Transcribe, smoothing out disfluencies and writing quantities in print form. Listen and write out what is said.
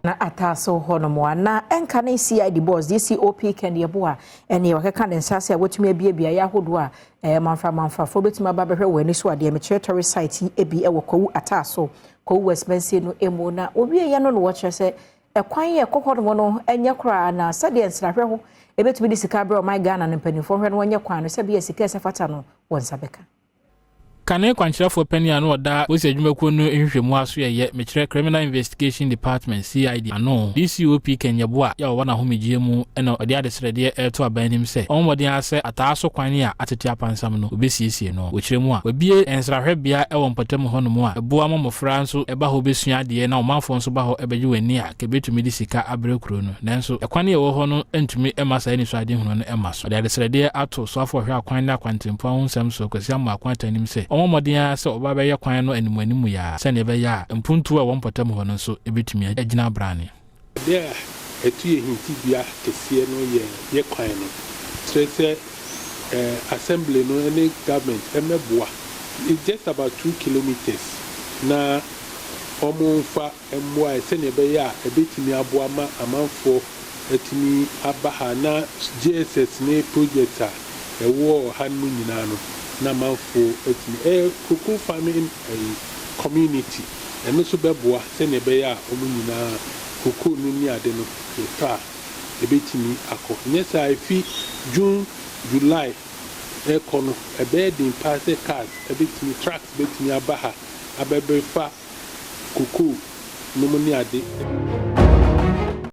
na Ataaso honomwa na enka ne CID boss DCOP kan ye boa ene wakeka ne nsase a wotumi abia ya hodo a manfa fo betuma ba behwe wani so ade me territory site ebi e wokowu Ataaso kowu Westminster no emo na obi ye no wo kire se ekwan ye kokodomo no enye kra na sade nsrahwe ho ebetumi di sika bre o my Ghana ne mpanifo hwe no wonye kwan no se bia sika sefata no wonsa beka Kane kwanchirafo pani anu oda wosi adwumakuo no ehwehwemu aso ye mekire Criminal Investigation Department CID ano DCOP kenyeboa ya wo na homegye mu ena ode adesrede eto abanim se onmodin ase Ataaso kwan a atete apansam no obesiesie no wokiremu a wabie ensrahwebea ewo mpatam honomu a eboa momofra nso eba ho besua ade na omanfo nso ba ho ebeje wani a kebetumi di sika abrekuro no nanso ekwan ye wo ho no entumi emasa ani so ade hunu no emaso ode adesrede ato so afo hwe akwan na kwantempo ho nsam so kwasi am akwantanim se omomodin se oba be ye kwan no animanimu ya se ne be ya mpuntu a wonpotam ho no so ebetumi agina brane there etu ye hinti bia kesie no ye kwan no stress assembly no any government emeboa it's just about 2 kilometers na omonfa emboa se ne be ya ebetumi aboa ma amanfo etumi abaha na GSS ne project a ewo hanmu nyina no na manfo etini cocoa farming community eno so beboa se ne be ya omunyina cocoa no ni ade no yefa ebetini akọ nyesa ifi June July ekono ebe din pass cars ebetini trucks betini abaha abebefa cocoa no mu ni ade